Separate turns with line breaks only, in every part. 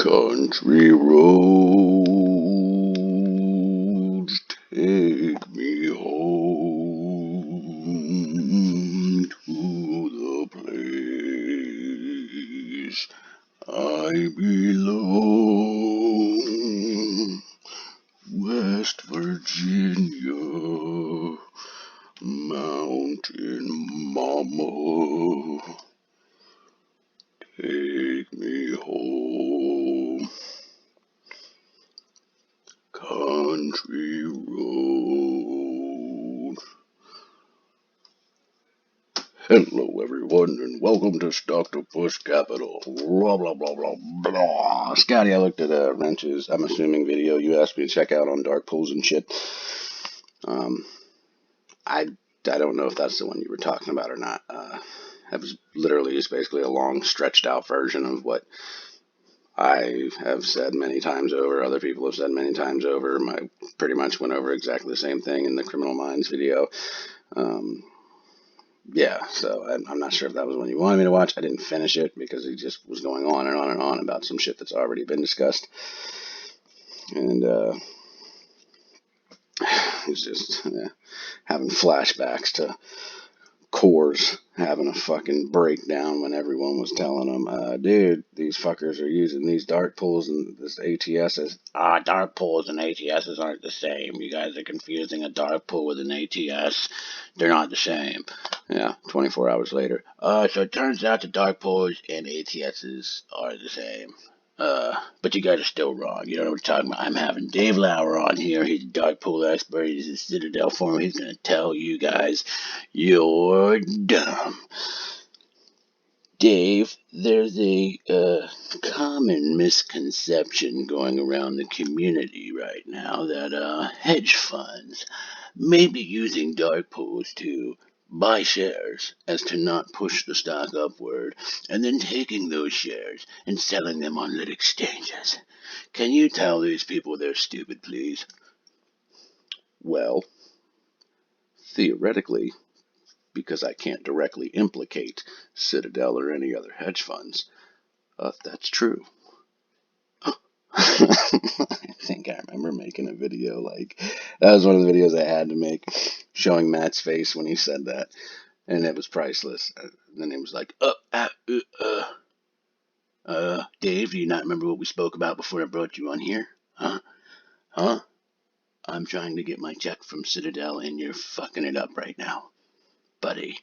Country roads take me home to the place I belong. West Virginia, Mountain Mama, take me home. Country road. Hello everyone and welcome to Octopus Capital. Blah blah blah blah blah. Scotty, I looked at Wrench's, I'm assuming, video you asked me to check out on dark pools and shit. I don't know if that's the one you were talking about or not. That was literally just basically a long stretched out version of what I have said many times over, other people have said many times over. I pretty much went over exactly the same thing in the Criminal Minds video. Yeah, so I'm not sure if that was one you wanted me to watch. I didn't finish it because he just was going on and on and on about some shit that's already been discussed. And he's just having flashbacks to Coors having a fucking breakdown when everyone was telling him, dude, these fuckers are using these dark pools and this ATSs. Dark pools and ATSs aren't the same. You guys are confusing a dark pool with an ATS. They're not the same. Yeah, 24 hours later. So it turns out the dark pools and ATSs are the same. But you guys are still wrong. You know what we're talking about. I'm having Dave Lauer on here. He's a dark pool expert. He's a Citadel former. He's going to tell you guys you're dumb. Dave, there's a common misconception going around the community right now that hedge funds may be using dark pools to buy shares as to not push the stock upward, and then taking those shares and selling them on lit exchanges. Can you tell these people they're stupid, please? Well, theoretically, because I can't directly implicate Citadel or any other hedge funds, that's true. I think I remember making a video that was one of the videos I had to make, showing Matt's face when he said that, and it was priceless. And then he was like, Dave, do you not remember what we spoke about before I brought you on here? Huh? I'm trying to get my check from Citadel and you're fucking it up right now. Buddy,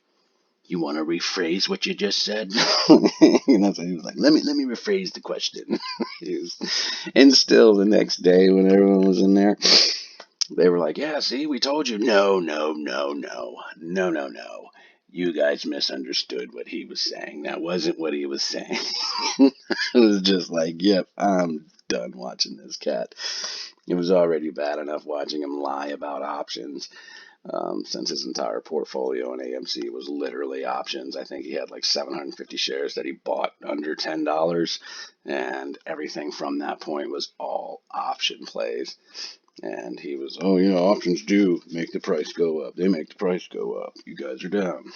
you want to rephrase what you just said? So he was like, let me rephrase the question. And still the next day when everyone was in there, they were like, yeah, see, we told you. No. You guys misunderstood what he was saying. That wasn't what he was saying. It was just like, yep, I'm done watching this cat. It was already bad enough watching him lie about options. Since his entire portfolio in AMC was literally options. I think he had like 750 shares that he bought under $10, and everything from that point was all option plays. And he was, options do make the price go up. They make the price go up. You guys are down.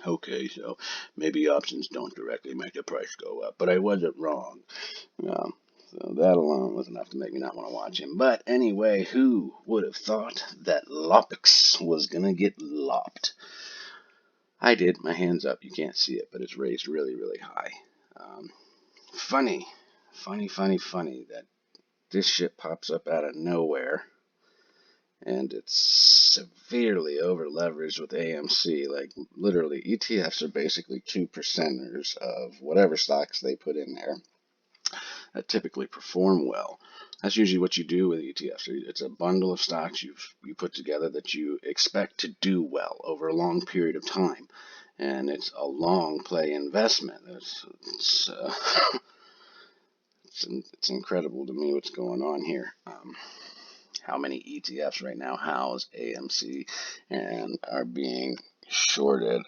Okay, so maybe options don't directly make the price go up, but I wasn't wrong. So that alone was enough to make me not want to watch him. But anyway, who would have thought that Lopx was going to get lopped? I did. My hand's up. You can't see it, but it's raised really, really high. Funny that this shit pops up out of nowhere. And it's severely over leveraged with AMC. Like, literally, ETFs are basically 2%ers of whatever stocks they put in there that typically perform well. That's usually what you do with ETFs. It's a bundle of stocks you put together that you expect to do well over a long period of time. And it's a long play investment. It's incredible to me what's going on here. How many ETFs right now house AMC and are being shorted.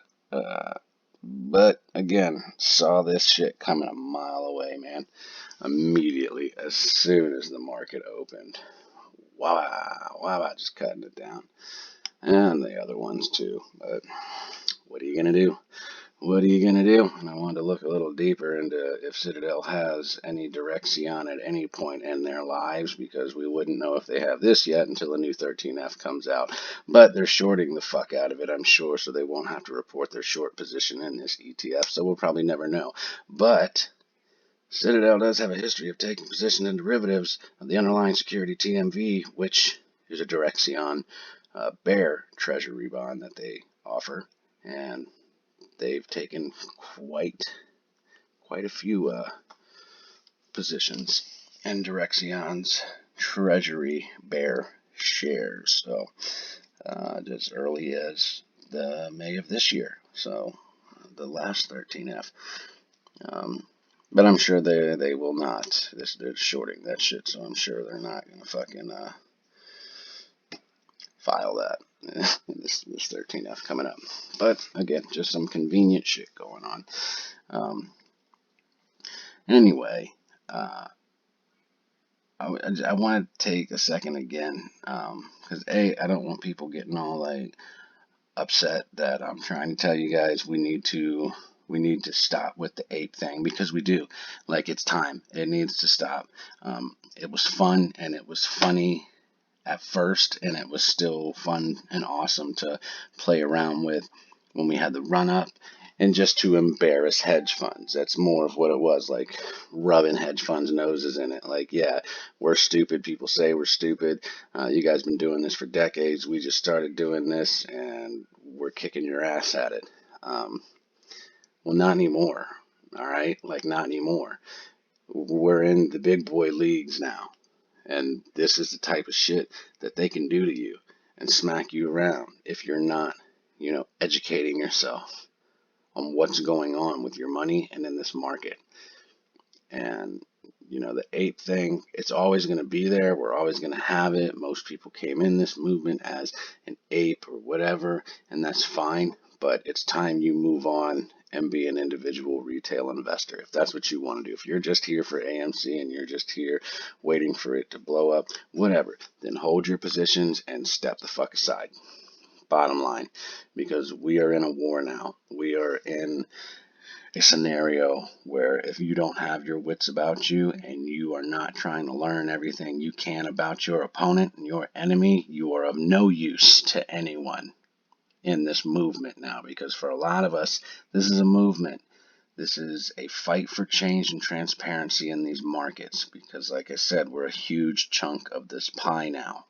But again, saw this shit coming a mile away, man. Immediately, as soon as the market opened. Wow, about just cutting it down. And the other ones too. But what are you going to do? what are you going to do? And I wanted to look a little deeper into if Citadel has any Direxion at any point in their lives, because we wouldn't know if they have this yet until the new 13F comes out. But they're shorting the fuck out of it, I'm sure, so they won't have to report their short position in this ETF, so we'll probably never know. But Citadel does have a history of taking position in derivatives of the underlying security TMV, which is a Direxion bear treasury bond that they offer, and they've taken quite a few positions in Direxion's treasury bear shares. So as early as the May of this year, so the last 13F. But I'm sure they will not. They're shorting that shit, so I'm sure they're not gonna fucking file that. this 13F coming up. But again, just some convenient shit going on. Anyway, I want to take a second again, because I don't want people getting all like upset that I'm trying to tell you guys we need to stop with the ape thing, because we do. Like, it's time. It needs to stop. It was fun and it was funny at first, and it was still fun and awesome to play around with when we had the run up, and just to embarrass hedge funds. That's more of what it was, like rubbing hedge funds' noses in it. Like, yeah, we're stupid. People say we're stupid. You guys been doing this for decades. We just started doing this, and we're kicking your ass at it. Well, not anymore. All right, like, not anymore. We're in the big boy leagues now. And this is the type of shit that they can do to you and smack you around if you're not, educating yourself on what's going on with your money and in this market. And, the ape thing, it's always going to be there. We're always going to have it. Most people came in this movement as an ape or whatever, and that's fine. But it's time you move on and be an individual retail investor. If that's what you want to do, if you're just here for AMC and you're just here waiting for it to blow up, whatever, then hold your positions and step the fuck aside. Bottom line, because we are in a war now. We are in a scenario where if you don't have your wits about you and you are not trying to learn everything you can about your opponent and your enemy, you are of no use to anyone in this movement now. Because for a lot of us, this is a movement. This is a fight for change and transparency in these markets, because, like I said, we're a huge chunk of this pie now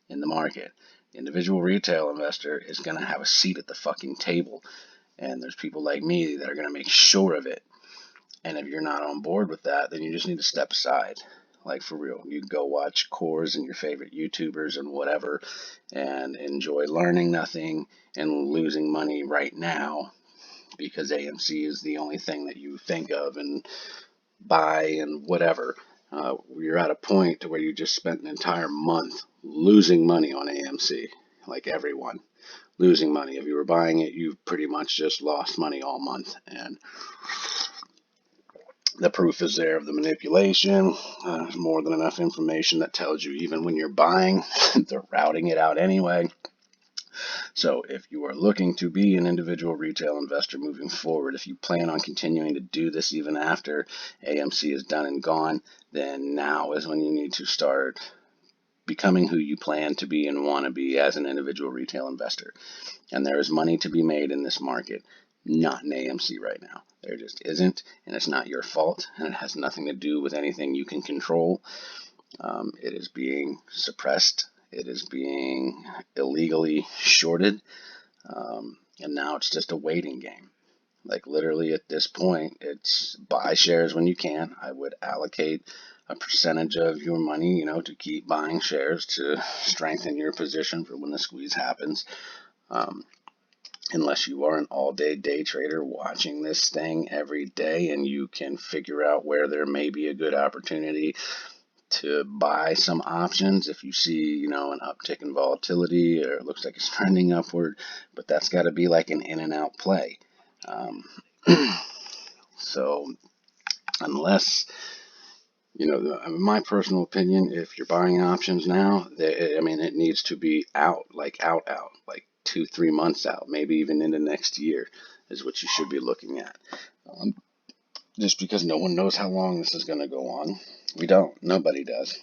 in the market. The individual retail investor is going to have a seat at the fucking table, and there's people like me that are going to make sure of it. And if you're not on board with that, then you just need to step aside. Like, for real. You can go watch Cores and your favorite YouTubers and whatever, and enjoy learning nothing and losing money right now, because AMC is the only thing that you think of and buy and whatever. You're at a point to where you just spent an entire month losing money on AMC, like everyone. Losing money. If you were buying it, you pretty much just lost money all month. And the proof is there of the manipulation. There's more than enough information that tells you even when you're buying, they're routing it out anyway. So if you are looking to be an individual retail investor moving forward, if you plan on continuing to do this even after AMC is done and gone, then now is when you need to start becoming who you plan to be and want to be as an individual retail investor. And there is money to be made in this market, not in AMC right now. There just isn't, and it's not your fault, and it has nothing to do with anything you can control. It is being suppressed. It is being illegally shorted, and now it's just a waiting game. Like, literally at this point, it's buy shares when you can. I would allocate a percentage of your money, to keep buying shares to strengthen your position for when the squeeze happens. Unless you are an all-day day trader watching this thing every day and you can figure out where there may be a good opportunity to buy some options if you see, an uptick in volatility or it looks like it's trending upward, but that's got to be like an in and out play. So unless, in my personal opinion, if you're buying options now, it needs to be out, like 2-3 months out, maybe even into next year is what you should be looking at. Just because no one knows how long this is going to go on. We don't. Nobody does.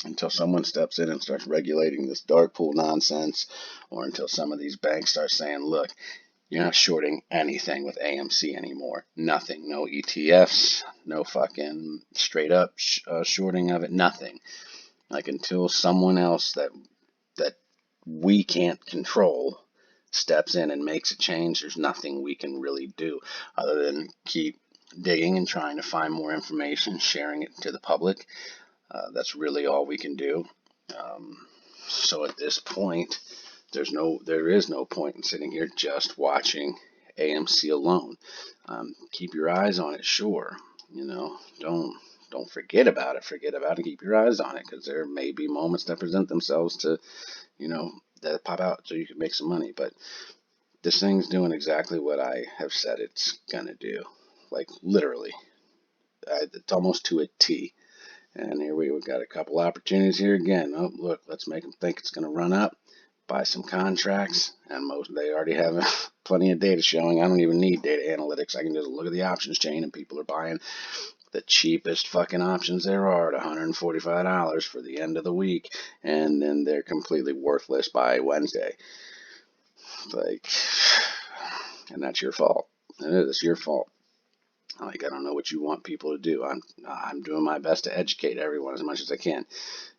Until someone steps in and starts regulating this dark pool nonsense, or until some of these banks start saying, look, you're not shorting anything with AMC anymore. Nothing. No ETFs. No fucking straight up shorting of it. Nothing. Like, until someone else that we can't control steps in and makes a change, there's nothing we can really do other than keep digging and trying to find more information, sharing it to the public. That's really all we can do. So at this point, there is no point in sitting here just watching AMC alone. Keep your eyes on it, sure. Don't forget about it. Forget about it. Keep your eyes on it, because there may be moments that present themselves to, that pop out so you can make some money. But this thing's doing exactly what I have said it's gonna do. Like, literally. It's almost to a T. And here we've got a couple opportunities here again. Oh, look, let's make them think it's going to run up, buy some contracts, and they already have plenty of data showing. I don't even need data analytics. I can just look at the options chain, and people are buying the cheapest fucking options there are at $145 for the end of the week, and then they're completely worthless by Wednesday. Like, and that's your fault. It is your fault. Like, I don't know what you want people to do. I'm doing my best to educate everyone as much as I can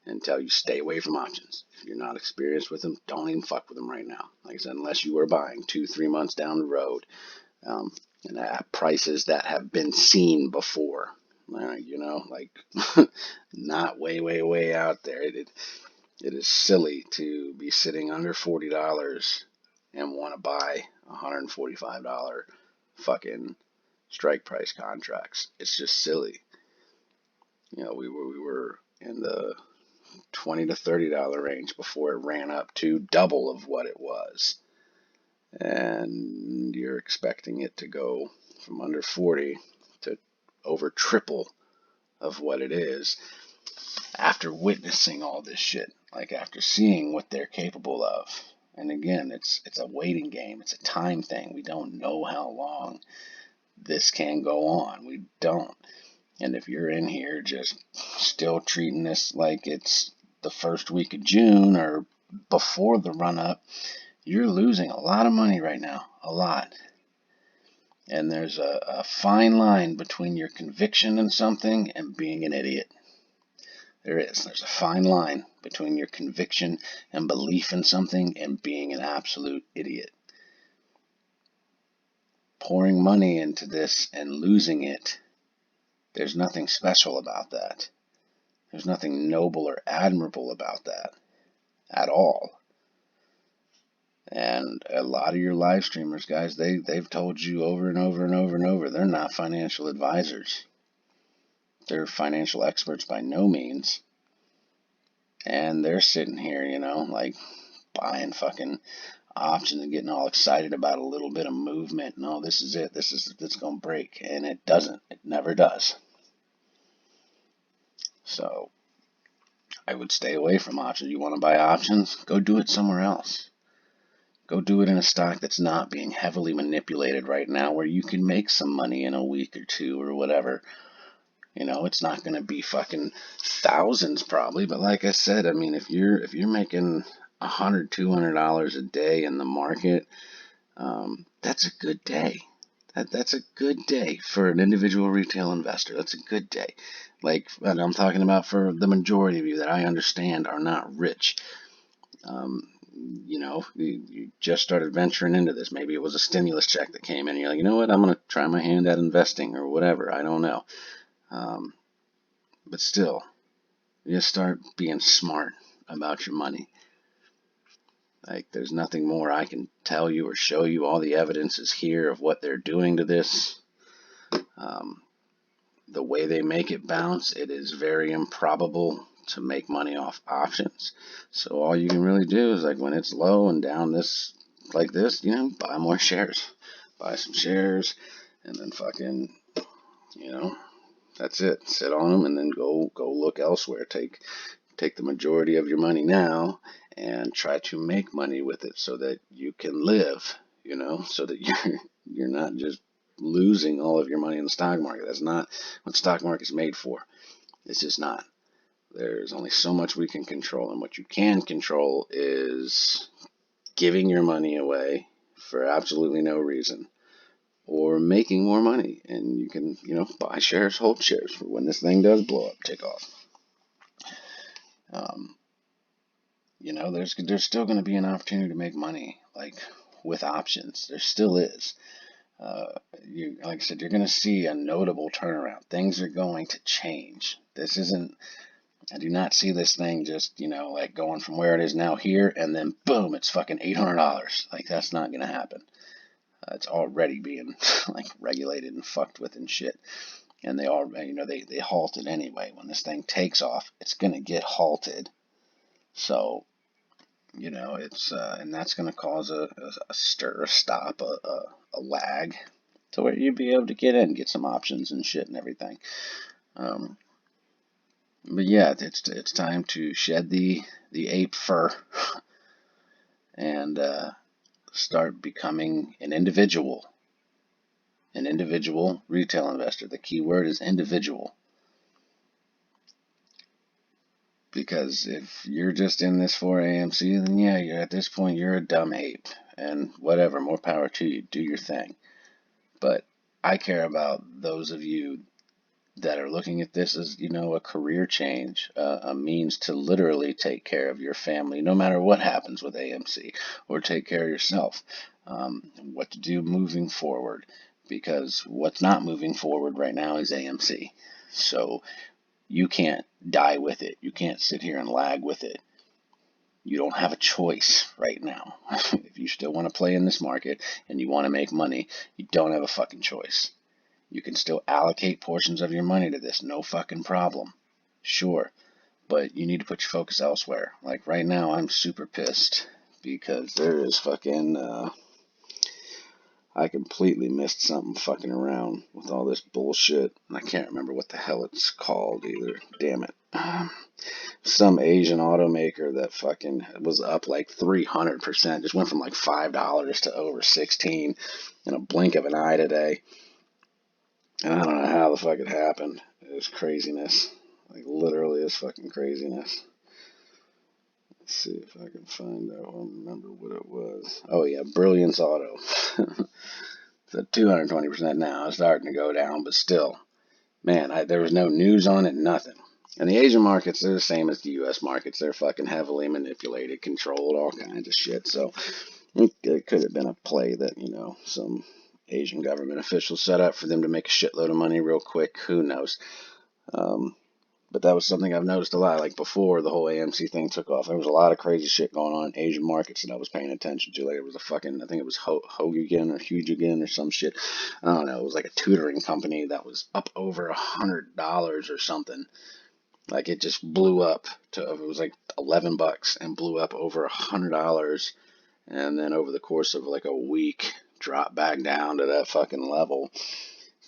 and tell you stay away from options. If you're not experienced with them, don't even fuck with them right now. Like I said, unless you are buying 2-3 months down the road, and at prices that have been seen before. Like not way out there. It is silly to be sitting under $40 and want to buy $145 fucking strike price contracts. It's just silly. We were in the $20 to $30 range before it ran up to double of what it was, and you're expecting it to go from under 40 to over triple of what it is after witnessing all this shit. Like, after seeing what they're capable of. And again, it's a waiting game. It's a time thing. We don't know how long this can go on. We don't. And if you're in here just still treating this like it's the first week of June or before the run up, you're losing a lot of money right now. A lot. And there's a fine line between your conviction in something and being an idiot. There's a fine line between your conviction and belief in something and being an absolute idiot. Pouring money into this and losing it, there's nothing special about that. There's nothing noble or admirable about that at all. And a lot of your live streamers, guys, they've told you over and over and over and over, they're not financial advisors. They're financial experts by no means. And they're sitting here, like buying fucking options and getting all excited about a little bit of movement. No, this is it. It's going to break. And it doesn't. It never does. So I would stay away from options. You want to buy options? Go do it somewhere else. Go do it in a stock that's not being heavily manipulated right now, where you can make some money in a week or two or whatever. It's not going to be fucking thousands probably, but like I said, I mean, if you're making $100, $200 a day in the market, that's a good day. That's a good day for an individual retail investor. That's a good day. Like, and I'm talking about for the majority of you that I understand are not rich. You just started venturing into this. Maybe it was a stimulus check that came in, and you're like, you know what, I'm going to try my hand at investing or whatever. I don't know. But still, you just start being smart about your money. Like, there's nothing more I can tell you or show you. All the evidence is here of what they're doing to this. The way they make it bounce, it is very improbable to make money off options. So all you can really do is, like, when it's low and down this, like this, buy more shares. Buy some shares, and then fucking, that's it. Sit on them and then go look elsewhere. Take the majority of your money now and try to make money with it so that you can live, so that you're not just losing all of your money in the stock market. That's not what the stock market's made for. It's just not. There's only so much we can control, and what you can control is giving your money away for absolutely no reason, or making more money. And you can, buy shares, hold shares for when this thing does blow up, take off. There's still going to be an opportunity to make money, like with options. There still is. Like I said, you're going to see a notable turnaround. Things are going to change. I do not see this thing just, like going from where it is now here, and then boom, it's fucking $800. Like, that's not going to happen. It's already being like regulated and fucked with and shit. And they halt it anyway. When this thing takes off, it's going to get halted. So, it's and that's going to cause a stir, a stop, a lag, to where you'd be able to get in, get some options and shit and everything. But yeah, it's time to shed the ape fur and start becoming an individual retail investor. The key word is individual. Because if you're just in this for AMC, then yeah, at this point you're a dumb ape. And whatever, more power to you. Do your thing. But I care about those of you that are looking at this as, a career change, a means to literally take care of your family, no matter what happens with AMC, or take care of yourself. What to do moving forward, because what's not moving forward right now is AMC. So you can't die with it. You can't sit here and lag with it. You don't have a choice right now. If you still want to play in this market and you want to make money, you don't have a fucking choice. You can still allocate portions of your money to this, no fucking problem. Sure, but you need to put your focus elsewhere. Like right now, I'm super pissed because there is fucking, I completely missed something fucking around with all this bullshit. And I can't remember what the hell it's called either. Damn it. Some Asian automaker that fucking was up like 300%. Just went from like $5 to over 16 in a blink of an eye today. And I don't know how the fuck it happened. It was craziness. Like, literally, it's fucking craziness. Let's see if I can find out. I don't remember what it was. Oh, yeah, Brilliance Auto. It's at 220% now. It's starting to go down, but still. Man, there was no news on it, nothing. And the Asian markets, they're the same as the U.S. markets. They're fucking heavily manipulated, controlled, all kinds of shit. So it could have been a play that, some Asian government officials set up for them to make a shitload of money real quick. Who knows? But that was something I've noticed a lot. Like before the whole AMC thing took off, there was a lot of crazy shit going on in Asian markets that I was paying attention to. Like it was I think it was Hogigan or Hugigan or some shit. I don't know. It was like a tutoring company that was up over $100 or something. Like it just blew up it was like $11 and blew up over $100. And then over the course of like a week, dropped back down to that fucking level.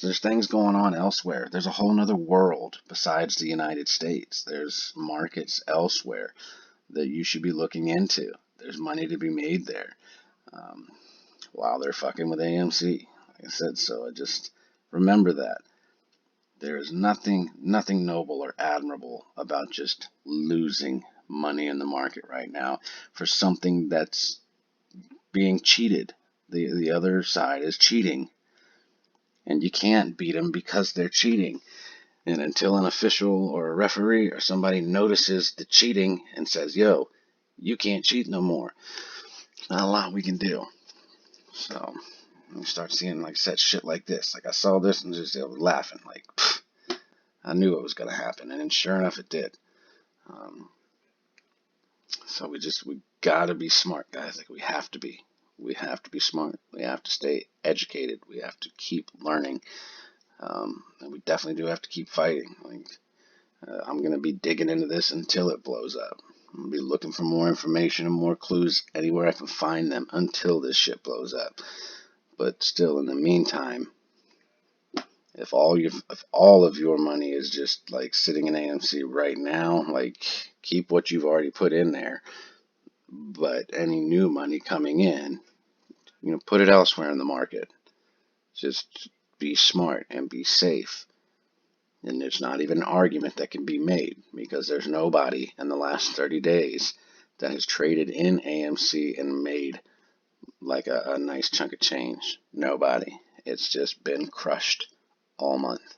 There's things going on elsewhere. There's a whole other world besides the United States. There's markets elsewhere that you should be looking into. There's money to be made there while they're fucking with AMC. Like I said, so I just remember that. There is nothing noble or admirable about just losing money in the market right now for something that's being cheated. The other side is cheating. And you can't beat them because they're cheating. And until an official or a referee or somebody notices the cheating and says, yo, you can't cheat no more, not a lot we can do. So you start seeing, like I said, shit like this. Like I saw this and just I was laughing. Like, I knew it was going to happen. And sure enough, it did. So we got to be smart, guys. Like we have to be. We have to be smart. We have to stay educated. We have to keep learning. And we definitely do have to keep fighting. Like, I'm going to be digging into this until it blows up. I'm going to be looking for more information and more clues anywhere I can find them until this shit blows up. But still, in the meantime, if all of your money is just like sitting in AMC right now, like keep what you've already put in there. But any new money coming in, put it elsewhere in the market. Just be smart and be safe. And there's not even an argument that can be made because there's nobody in the last 30 days that has traded in AMC and made like a nice chunk of change. Nobody. It's just been crushed all month.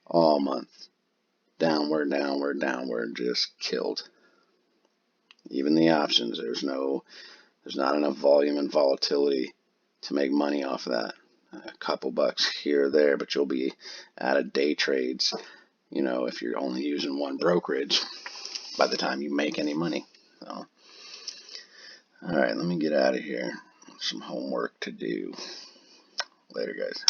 All month. Downward, downward, downward, just killed. Even the options, there's not enough volume and volatility to make money off of that. A couple bucks here or there, but you'll be out of day trades, if you're only using one brokerage by the time you make any money. So, all right, let me get out of here. Some homework to do. Later, guys.